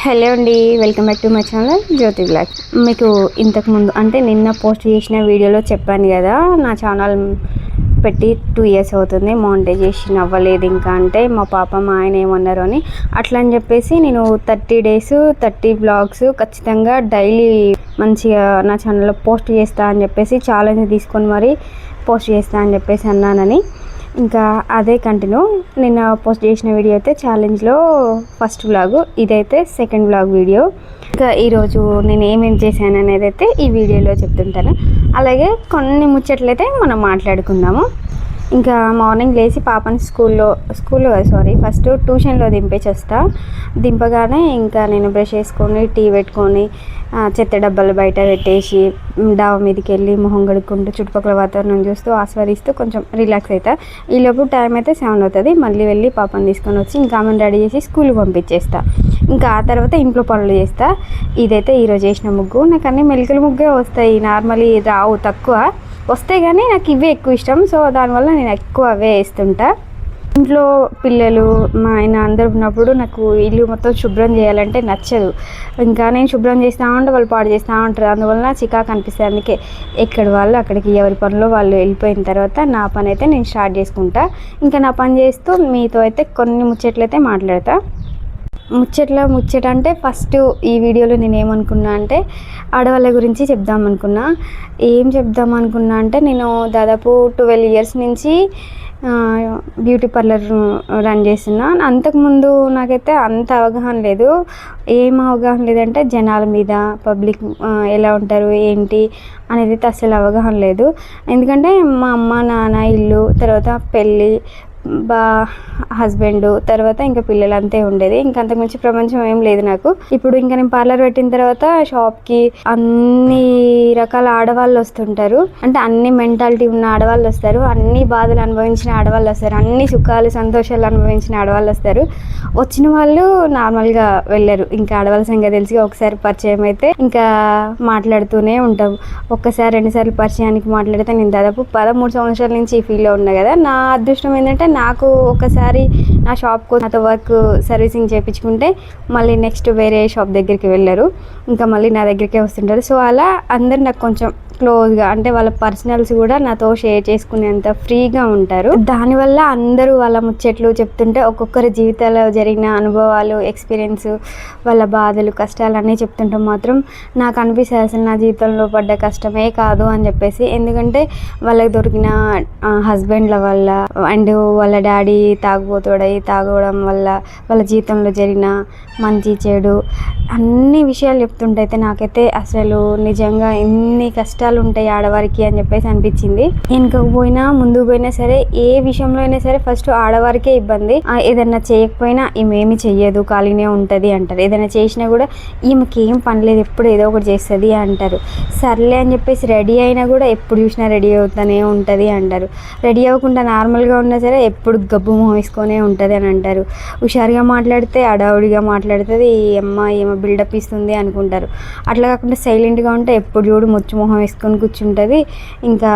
Hello అండి, welcome back to my channel Jyothi blog. మీకు ఇంతకుముందు అంటే నిన్న పోస్ట్ చేసిన వీడియోలో చెప్పాను కదా, నా ఛానల్ పెట్టి 2 years అవుతుంది, మానిటైజేషన్ అవ్వలేదు ఇంకా. అంటే మా పాప మా ఆయన ఏమన్నారు అని అట్లా అని చెప్పేసి నేను 30 days 30 vlogs ఖచ్చితంగా డైలీ మంచిగా నా ఛానల్లో పోస్ట్ చేస్తా అని చెప్పేసి ఛాలెంజ్ తీసుకొని మరీ పోస్ట్ చేస్తా అని చెప్పేసి అన్నానని ఇంకా అదే కంటిన్యూ. నిన్న పోస్ట్ చేసిన వీడియో అయితే ఛాలెంజ్లో ఫస్ట్ వ్లాగ్, ఇదైతే సెకండ్ వ్లాగ్ వీడియో. ఇంకా ఈరోజు నేను ఏమేమి చేశాను అనేది అయితే ఈ వీడియోలో చెప్తుంటాను. అలాగే కొన్ని ముచ్చట్లయితే మనం మాట్లాడుకుందాము. ఇంకా మార్నింగ్ లేచి పాపని స్కూల్లో ఫస్ట్ ట్యూషన్లో దింపేసి వస్తా. దింపగానే ఇంకా నేను బ్రష్ చేసుకొని టీ పెట్టుకొని చెత్త డబ్బాలు బయట పెట్టేసి డాబా మీదకి వెళ్ళి మొహం కడుక్కుంటూ చుట్టుపక్కల వాతావరణం చూస్తూ ఆస్వాదిస్తూ కొంచెం రిలాక్స్ అవుతా. ఈలోపు టైం అయితే 7 అవుతుంది. మళ్ళీ వెళ్ళి పాపని తీసుకొని వచ్చి ఇంకా ఆమెను రెడీ చేసి స్కూల్కి పంపించేస్తా. ఇంకా ఆ తర్వాత ఇంట్లో పనులు చేస్తా. ఇదైతే ఈరోజు చేసిన ముగ్గు. నాకు అన్నీ మెలికల ముగ్గే వస్తాయి, నార్మల్లీ రావు, తక్కువ వస్తాయి, కానీ నాకు ఇవే ఎక్కువ ఇష్టం. సో దానివల్ల నేను ఎక్కువ అవే వేస్తుంటా. ఇంట్లో పిల్లలు మా ఆయన అందరు ఉన్నప్పుడు నాకు ఇల్లు మొత్తం శుభ్రం చేయాలంటే నచ్చదు. ఇంకా నేను శుభ్రం చేస్తూ ఉంటే వాళ్ళు పాడు చేస్తూ ఉంటారు, అందువల్ల చికాకు అనిపిస్తుంది. అందుకే ఎక్కడి వాళ్ళు అక్కడికి ఎవరి పనిలో వాళ్ళు వెళ్ళిపోయిన తర్వాత నా పని అయితే నేను స్టార్ట్ చేసుకుంటా. ఇంకా నా పని చేస్తూ మీతో అయితే కొన్ని ముచ్చట్లయితే మాట్లాడతా. ముచ్చట అంటే ఫస్ట్ ఈ వీడియోలో నేను ఏమనుకున్నా అంటే ఆడవాళ్ళ గురించి చెప్దామనుకున్నా. ఏం చెప్దామనుకున్నా అంటే నేను దాదాపు 12 years నుంచి బ్యూటీ పార్లర్ రన్ చేస్తున్నా. అంతకుముందు నాకైతే అంత అవగాహన లేదు. ఏం అవగాహన లేదంటే జనాల మీద, పబ్లిక్ ఎలా ఉంటారు ఏంటి అనేది అయితే అస్సలు అవగాహన లేదు. ఎందుకంటే మా అమ్మ నాన్న ఇల్లు, తర్వాత పెళ్ళి, హస్బెండ్, తర్వాత ఇంకా పిల్లలు అంతే ఉండేది. ఇంకా అంతకుమించి ప్రపంచం ఏం లేదు నాకు. ఇప్పుడు ఇంకా నేను పార్లర్ పెట్టిన తర్వాత షాప్కి అన్ని రకాల ఆడవాళ్ళు వస్తుంటారు. అంటే అన్ని మెంటాలిటీ ఉన్న ఆడవాళ్ళు వస్తారు, అన్ని బాధలు అనుభవించిన ఆడవాళ్ళు వస్తారు, అన్ని సుఖాలు సంతోషాలు అనుభవించిన ఆడవాళ్ళు వస్తారు. వచ్చిన వాళ్ళు నార్మల్గా వెళ్ళరు. ఇంకా ఆడవాళ్ళ సంగతి తెలిసి ఒకసారి పరిచయం అయితే ఇంకా మాట్లాడుతూనే ఉంటాం. ఒక్కసారి 2 సార్లు పరిచయానికి మాట్లాడితే నేను దాదాపు 13 సంవత్సరాల నుంచి ఈ ఫీల్డ్లో ఉన్నా కదా. నా అదృష్టం ఏంటంటే నాకు ఒకసారి నా షాప్కు నాతో వర్క్ సర్వీసింగ్ చేయించుకుంటే మళ్ళీ నెక్స్ట్ వేరే షాప్ దగ్గరికి వెళ్ళరు, ఇంకా మళ్ళీ నా దగ్గరికే వస్తుంటారు. సో అలా అందరు నాకు కొంచెం క్లోజ్గా, అంటే వాళ్ళ పర్సనల్స్ కూడా నాతో షేర్ చేసుకునేంత ఫ్రీగా ఉంటారు. దానివల్ల అందరూ వాళ్ళ ముచ్చట్లు చెప్తుంటే ఒక్కొక్కరి జీవితాల్లో జరిగిన అనుభవాలు, ఎక్స్పీరియన్స్, వాళ్ళ బాధలు, కష్టాలు అన్నీ చెప్తుంటే మాత్రం నాకు అనిపిస్తుంది అసలు నా జీవితంలో పడ్డ కష్టమే కాదు అని చెప్పేసి. ఎందుకంటే వాళ్ళకి దొరికిన హస్బెండ్ల వల్ల అండ్ వాళ్ళ డాడీ తాగడం వల్ల వాళ్ళ జీవితంలో జరిగిన మంచి చెడు అన్ని విషయాలు చెప్తుంటే అయితే నాకైతే అసలు నిజంగా ఎన్ని కష్టాలు ఉంటాయి ఆడవారికి అని చెప్పేసి అనిపించింది. వెనుకకు పోయినా ముందుకు పోయినా సరే, ఏ విషయంలో అయినా సరే ఫస్ట్ ఆడవారికే ఇబ్బంది. ఏదైనా చేయకపోయినా ఈమె చెయ్యదు, ఖాళీనే ఉంటుంది అంటారు. ఏదైనా చేసినా కూడా ఈమెకి ఏం పని లేదు, ఎప్పుడు ఏదో ఒకటి చేస్తుంది అంటారు. సర్లే అని చెప్పేసి రెడీ అయినా కూడా ఎప్పుడు చూసినా రెడీ అవుతూనే ఉంటుంది అంటారు. రెడీ అవ్వకుండా నార్మల్గా ఉన్నా సరే ఎప్పుడు గబ్బు మొహం వేసుకొనే ఉంటుంది అని అంటారు. హుషారుగా మాట్లాడితే అడావుడిగా మాట్లాడుతుంది, ఈ అమ్మ ఏమో బిల్డప్ ఇస్తుంది అనుకుంటారు. అట్లా కాకుండా సైలెంట్గా ఉంటే ఎప్పుడు చూడు ముచ్చు మొహం వేసుకొని కూర్చుంటుంది, ఇంకా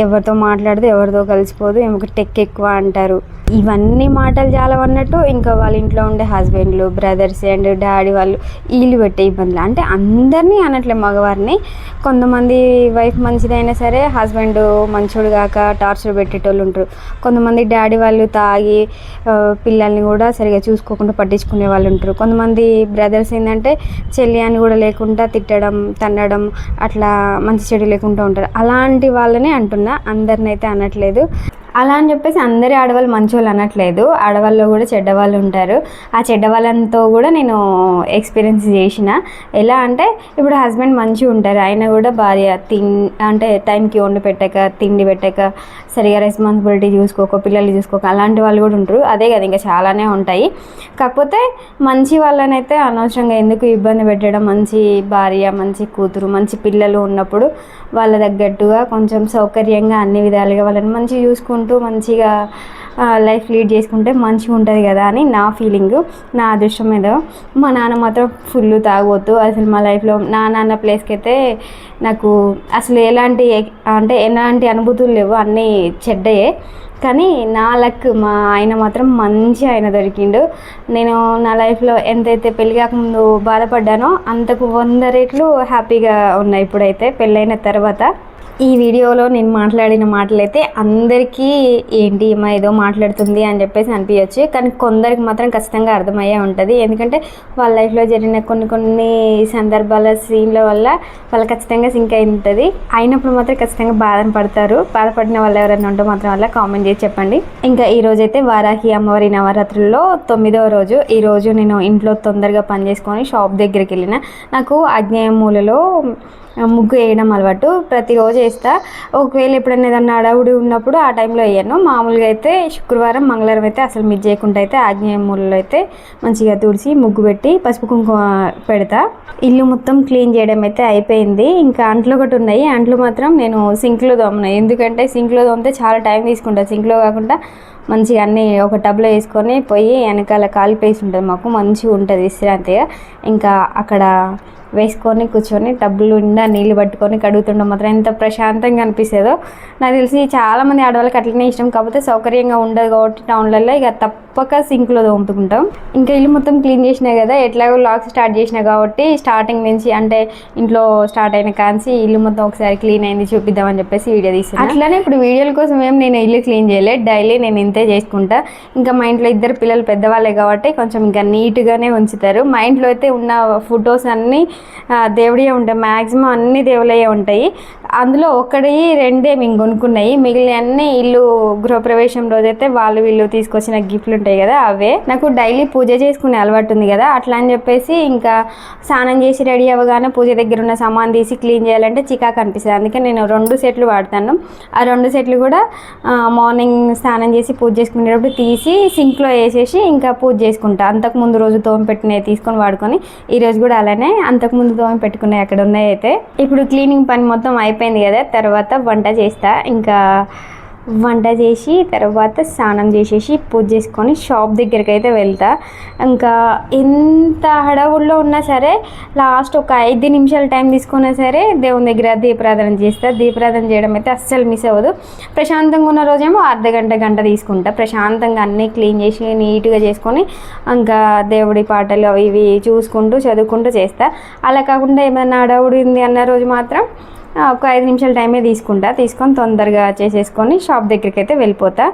ఎవరితో మాట్లాడితే ఎవరితో కలిసిపోదు, ఏమొక టెక్ ఎక్కువ అంటారు. ఇవన్నీ మాటలు చాలా అన్నట్టు ఇంకా వాళ్ళ ఇంట్లో ఉండే హస్బెండ్లు, బ్రదర్స్ అండ్ డాడీ వాళ్ళు వీళ్ళు పెట్టే ఇబ్బందులు. అంటే అందరినీ అనట్లే, మగవారిని. కొంతమంది వైఫ్ మంచిదైనా సరే హస్బెండ్ మంచోడు కాక టార్చర్ పెట్టేటోళ్ళు ఉంటారు. కొంతమంది డాడీ వాళ్ళు తాగి పిల్లల్ని కూడా సరిగా చూసుకోకుండా పట్టించుకునే వాళ్ళు ఉంటారు. కొంతమంది బ్రదర్స్ ఏంటంటే చెల్లి అని కూడా లేకుండా తిట్టడం, తన్నడం, అట్లా మంచి చెడు లేకుండా ఉంటారు. అలాంటి వాళ్ళని అంటున్నా, అందరిని అయితే అనట్లేదు. అలా అని చెప్పేసి అందరి ఆడవాళ్ళు మంచోళ్ళు అనట్లేదు, ఆడవాళ్ళు కూడా చెడ్డవాళ్ళు ఉంటారు. ఆ చెడ్డవాళ్ళంతో కూడా నేను ఎక్స్పీరియన్స్ చేసిన. ఎలా అంటే ఇప్పుడు హస్బెండ్ మంచిగా ఉంటారు, ఆయన కూడా భార్య అంటే టైంకి వండి పెట్టక, తిండి పెట్టక, సరిగా రెస్పాన్సిబిలిటీ చూసుకోక, పిల్లలు చూసుకోక, అలాంటి వాళ్ళు కూడా ఉంటారు. అదే కదా, ఇంకా చాలానే ఉంటాయి. కాకపోతే మంచి వాళ్ళనైతే అనవసరంగా ఎందుకు ఇబ్బంది పెట్టడం. మంచి భార్య, మంచి కూతురు, మంచి పిల్లలు ఉన్నప్పుడు వాళ్ళ తగ్గట్టుగా కొంచెం సౌకర్యంగా అన్ని విధాలుగా వాళ్ళని మంచిగా చూసుకుంటూ మంచిగా లైఫ్ లీడ్ చేసుకుంటే మంచిగా ఉంటుంది కదా అని నా ఫీలింగ్, నా అదృష్టం ఏదో. మా నాన్న మాత్రం ఫుల్ తాగబోతు. అసలు మా లైఫ్లో నా నాన్న ప్లేస్కి అయితే నాకు అసలు ఎలాంటి అనుభూతులు లేవు, అన్నీ చెడ్డయే. కానీ నా లక్ మా ఆయన మాత్రం మంచి ఆయన దొరికిండు. నేను నా లైఫ్లో ఎంతైతే పెళ్ళి కాకముందు బాధపడ్డానో అంతకు 100 రెట్లు హ్యాపీగా ఉన్నాయి ఇప్పుడైతే పెళ్ళైన తర్వాత. ఈ వీడియోలో నేను మాట్లాడిన మాటలైతే అందరికీ ఏంటి మా ఏదో మాట్లాడుతుంది అని చెప్పేసి అనిపించచ్చు, కానీ కొందరికి మాత్రం ఖచ్చితంగా అర్థమయ్యే ఉంటుంది. ఎందుకంటే వాళ్ళ లైఫ్లో జరిగిన కొన్ని సందర్భాల సీన్ల వల్ల వాళ్ళు ఖచ్చితంగా సింక్ అయి ఉంటుంది. అయినప్పుడు మాత్రం ఖచ్చితంగా బాధపడతారు. బాధపడిన వాళ్ళు ఎవరైనా ఉంటే మాత్రం వల్ల కామెంట్ చేసి చెప్పండి. ఇంకా ఈ రోజైతే వారాహి అమ్మవారి నవరాత్రుల్లో 9వ రోజు. ఈరోజు నేను ఇంట్లో తొందరగా పని చేసుకొని షాప్ దగ్గరికి వెళ్ళిన. నాకు ఆగ్నేయ మూలలో ముగ్గు వేయడం అలవాటు, ప్రతిరోజు వేస్తా. ఒకవేళ ఎప్పుడైనా ఏదన్నా అడవుడి ఉన్నప్పుడు ఆ టైంలో వేయను. మామూలుగా అయితే శుక్రవారం మంగళవారం అయితే అసలు మిస్ చేయకుండా అయితే ఆగ్నేయ మూలలో అయితే మంచిగా తుడిచి ముగ్గు పెట్టి పసుపు కుంకుమ పెడతా. ఇల్లు మొత్తం క్లీన్ చేయడం అయితే అయిపోయింది. ఇంకా అంట్లు ఒకటి ఉన్నాయి, అంట్లు మాత్రం నేను సింక్లో తోమను. ఎందుకంటే సింక్లో తోమితే చాలా టైం తీసుకుంటుంది. సింక్లో కాకుండా మంచిగా అన్నీ ఒక టబ్లో వేసుకొని పోయి వెనకాల కాలి ప్లేస్ ఉంటుంది మాకు, మంచిగా ఉంటుంది విశ్రాంతిగా. ఇంకా అక్కడ వేసుకొని కూర్చొని టబ్బులు నిండా నీళ్ళు పట్టుకొని కడుగుతుండడం మాత్రం ఎంత ప్రశాంతంగా అనిపిస్తుందో. నాకు తెలిసి చాలామంది ఆడవాళ్ళకి అట్లనే ఇష్టం, కాకపోతే సౌకర్యంగా ఉండదు కాబట్టి టౌన్లలో ఇక తప్పక సింక్లో తోముకుంటాం. ఇంకా ఇల్లు మొత్తం క్లీన్ చేసినా కదా, ఎట్లాగో లాగ్స్ స్టార్ట్ చేసినా కాబట్టి స్టార్టింగ్ నుంచి అంటే ఇంట్లో స్టార్ట్ అయిన కాంచి ఇల్లు మొత్తం ఒకసారి క్లీన్ అయింది చూపిద్దామని చెప్పేసి వీడియో తీసాను. అట్లానే ఇప్పుడు వీడియోల కోసం నేను ఇల్లు క్లీన్ చేయలేదు, డైలీ నేను ఇంతే చేసుకుంటా. ఇంకా మా ఇంట్లో 2 పిల్లలు పెద్దవాళ్ళే కాబట్టి కొంచెం ఇంకా నీట్గానే ఉంచుతారు. మా ఇంట్లో అయితే ఉన్న ఫొటోస్ అన్నీ దేవుడియే ఉంటాయి, మ్యాక్సిమం అన్ని దేవుళ్ళయే ఉంటాయి. అందులో 1-2 మేము కొనుక్కున్నాయి, మిగిలిన అన్ని ఇల్లు గృహప్రవేశం రోజైతే వీళ్ళు తీసుకొచ్చిన గిఫ్ట్లు ఉంటాయి కదా అవే. నాకు డైలీ పూజ చేసుకునే అలవాటు ఉంది కదా, అట్లా అని చెప్పేసి ఇంకా స్నానం చేసి రెడీ అవ్వగానే పూజ దగ్గర ఉన్న సామాన్ తీసి క్లీన్ చేయాలంటే చికాకు అనిపిస్తుంది. అందుకే నేను 2 సెట్లు వాడతాను. ఆ 2 సెట్లు కూడా మార్నింగ్ స్నానం చేసి పూజ చేసుకునేటప్పుడు తీసి సింక్లో వేసేసి ఇంకా పూజ చేసుకుంటా. అంతకుముందు రోజు తోమి పెట్టినవి తీసుకొని వాడుకొని ఈరోజు కూడా అలానే అంతకుముందు తోమి పెట్టుకున్నాయి అక్కడ ఉన్నాయి. అయితే ఇప్పుడు క్లీనింగ్ పని మొత్తం అయిపోయింది కదా, తర్వాత వంట చేస్తా. ఇంకా వంట చేసి తర్వాత స్నానం చేసేసి పూజ చేసుకొని షాప్ దగ్గరికి అయితే వెళ్తా. ఇంకా ఎంత హడావుల్లో ఉన్నా సరే లాస్ట్ ఒక 5 నిమిషాలు టైం తీసుకున్నా సరే దేవుని దగ్గర దీపారాధన చేస్తా. దీపారాధన చేయడం అయితే అస్సలు మిస్ అవ్వదు. ప్రశాంతంగా ఉన్న రోజేమో గంట తీసుకుంటా. ప్రశాంతంగా అన్నీ క్లీన్ చేసి నీట్గా చేసుకొని ఇంకా దేవుడి పాటలు అవి ఇవి చూసుకుంటూ చదువుకుంటూ చేస్తా. అలా కాకుండా ఏమైనా హడావుడి ఉంది అన్న రోజు మాత్రం ఒక 5 నిమిషాల టైమే తీసుకొని తొందరగా చేసేసుకొని షాప్ దగ్గరికి అయితే వెళ్ళిపోతా.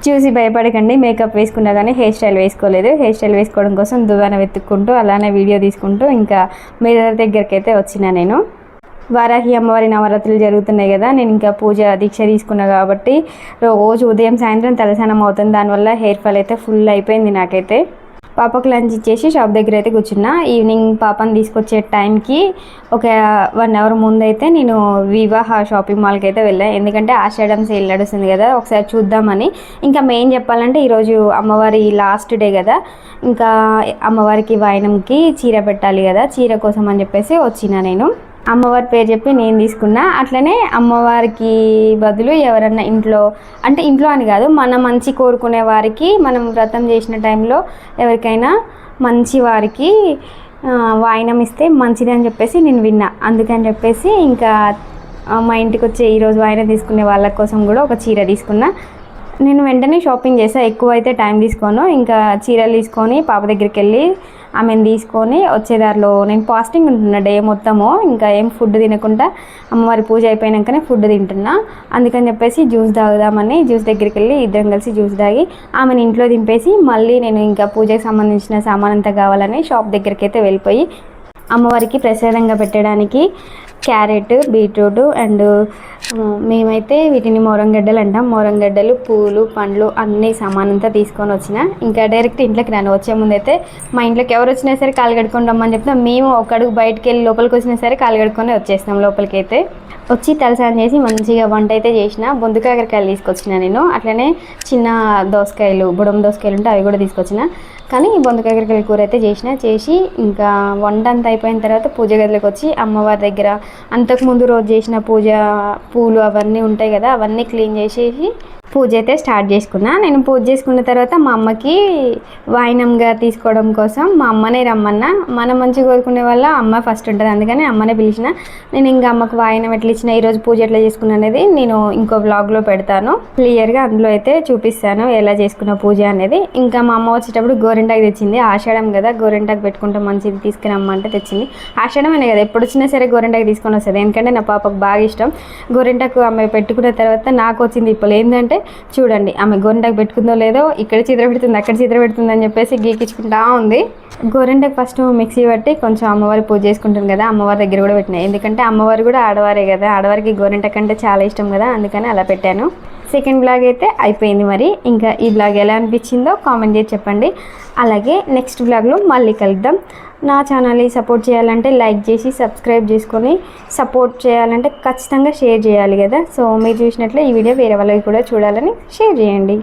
చూసి భయపడకండి, మేకప్ వేసుకున్నా కానీ హెయిర్ స్టైల్ వేసుకోలేదు. హెయిర్ స్టైల్ వేసుకోవడం కోసం దువ్వాన వెతుక్కుంటూ అలానే వీడియో తీసుకుంటూ ఇంకా మిర్రర్ దగ్గరికి అయితే వచ్చిన. నేను వారాహి అమ్మవారి నవరాత్రులు జరుగుతున్నాయి కదా, నేను ఇంకా పూజ దీక్ష తీసుకున్నా కాబట్టి రోజు ఉదయం సాయంత్రం తలస్నానం అవుతుంది. దానివల్ల హెయిర్ ఫాల్ అయితే ఫుల్ అయిపోయింది నాకైతే. పాపకు లంచ్ ఇచ్చేసి షాప్ దగ్గర అయితే కూర్చున్నా. ఈవినింగ్ పాపని తీసుకొచ్చే టైంకి ఒక 1 అవర్ ముందు అయితే నేను వివాహ షాపింగ్ మాల్కి అయితే వెళ్ళాను. ఎందుకంటే ఆషాఢం సేల్ నడుస్తుంది కదా, ఒకసారి చూద్దామని. ఇంకా మెయిన్ చెప్పాలంటే ఈరోజు అమ్మవారి లాస్ట్ డే కదా, ఇంకా అమ్మవారికి వాయనంకి చీర పెట్టాలి కదా, చీర కోసం అని చెప్పేసి వచ్చిన. నేను అమ్మవారి పేరు చెప్పి నేను తీసుకున్నా. అట్లనే అమ్మవారికి బదులు ఎవరన్నా ఇంట్లో అని కాదు, మన మంచి కోరుకునే వారికి మనం వ్రతం చేసిన టైంలో ఎవరికైనా మంచి వారికి వాయినం ఇస్తే మంచిది అని చెప్పేసి నేను విన్నా. అందుకని చెప్పేసి ఇంకా మా ఇంటికి వచ్చే ఈరోజు వాయినం తీసుకునే వాళ్ళ కోసం కూడా ఒక చీర తీసుకున్నా. నేను వెంటనే షాపింగ్ చేసా, ఎక్కువ అయితే టైం తీసుకోను. ఇంకా చీరలు తీసుకొని పాప దగ్గరికి వెళ్ళి ఆమెను తీసుకొని వచ్చేదారిలో నేను ఫాస్టింగ్ ఉంటున్నా డే మొత్తము. ఇంకా ఏం ఫుడ్ తినకుండా అమ్మవారి పూజ అయిపోయాకనే ఫుడ్ తింటున్నా. అందుకని చెప్పేసి జ్యూస్ తాగుదామని జ్యూస్ దగ్గరికి వెళ్ళి ఇద్దరం కలిసి జ్యూస్ తాగి ఆమెను ఇంట్లో దింపేసి మళ్ళీ నేను ఇంకా పూజకి సంబంధించిన సామాన్ అంతా కావాలని షాప్ దగ్గరికి అయితే వెళ్ళిపోయి అమ్మవారికి ప్రసాదంగా పెట్టడానికి క్యారెట్, బీట్రూట్ అండ్ మేమైతే వీటిని మోరంగడ్డలు అంటాం. మోరంగడ్డలు, పూలు, పండ్లు అన్నీ సామానంతా తీసుకొని వచ్చిన. ఇంకా డైరెక్ట్ ఇంట్లోకి రాను. వచ్చే ముందైతే మా ఇంట్లోకి ఎవరు వచ్చినా సరే కాలు కడుక్కొని రమ్మని చెప్తాం. మేము ఒక అడుగు బయటకు వెళ్ళి లోపలికి వచ్చినా సరే కాలు కడుక్కొని వచ్చేస్తాం లోపలికి. అయితే వచ్చి తలసానం చేసి మంచిగా వంట అయితే చేసిన. బొందుకాకరకాయలు తీసుకొచ్చిన నేను. అట్లనే చిన్న దోసకాయలు, బుడం దోసకాయలు ఉంటే అవి కూడా తీసుకొచ్చిన. కానీ బొందుకాకరకాయల కూర అయితే చేసి ఇంకా వంట అంతా అయిపోయిన తర్వాత పూజ గదిలోకి వచ్చి అమ్మవారి దగ్గర అంతకుముందు రోజు చేసిన పూజ పూలు అవన్నీ ఉంటాయి కదా, అవన్నీ క్లీన్ చేసేసి పూజ అయితే స్టార్ట్ చేసుకున్నా. నేను పూజ చేసుకున్న తర్వాత మా అమ్మకి వాయినంగా తీసుకోవడం కోసం మా అమ్మనే రమ్మన్నా. మనం మంచిగా కోరుకునే వల్ల అమ్మ ఫస్ట్ ఉంటుంది, అందుకని అమ్మనే పిలిచిన. నేను ఇంకా అమ్మకు వాయినం ఎట్లా ఇచ్చిన, ఈరోజు పూజ ఎట్లా చేసుకున్నా అనేది నేను ఇంకో వ్లాగ్లో పెడతాను. క్లియర్గా అందులో అయితే చూపిస్తాను ఎలా చేసుకున్న పూజ అనేది. ఇంకా మా అమ్మ వచ్చేటప్పుడు గోరింటాకు తెచ్చింది. ఆషాఢం కదా, గోరింటాకు పెట్టుకుంటే మంచిది తీసుకురమ్మంటే తెచ్చింది. ఆషాఢమనే కదా, ఎప్పుడు వచ్చినా సరే గోరింటాకు తీసుకొని వస్తుంది. ఎందుకంటే నా పాపకు బాగా ఇష్టం గోరింటాకు. ఆమె పెట్టుకున్న తర్వాత నాకు వచ్చింది ఇప్పుడు ఏంటంటే, చూడండి ఆమె గోరింటాకు పెట్టుకుందో లేదో, ఇక్కడ చిత్ర పెడుతుంది అక్కడ చిత్ర పెడుతుంది అని చెప్పేసి గీకించుకుంటా ఉంది. గోరింటాకు ఫస్ట్ మిక్సీ పట్టి కొంచెం అమ్మవారి పూజ చేసుకుంటుంది కదా, అమ్మవారి దగ్గర కూడా పెట్టినాయి. ఎందుకంటే అమ్మవారు కూడా ఆడవారే కదా, ఆడవారికి గోరింటాకు అంటే చాలా ఇష్టం కదా, అందుకని అలా పెట్టాను. సెకండ్ బ్లాగ్ అయితే అయిపోయింది. మరి ఇంకా ఈ బ్లాగ్ ఎలా అనిపించిందో కామెంట్ చేసి చెప్పండి. అలాగే నెక్స్ట్ బ్లాగ్లో మళ్ళీ కలుద్దాం. నా ఛానల్ని సపోర్ట్ చేయాలంటే లైక్ చేసి సబ్స్క్రైబ్ చేసుకొని, సపోర్ట్ చేయాలంటే ఖచ్చితంగా షేర్ చేయాలి కదా. సో మీరు చూసినట్లే ఈ వీడియో వేరే వాళ్ళకి కూడా చూడాలని షేర్ చేయండి.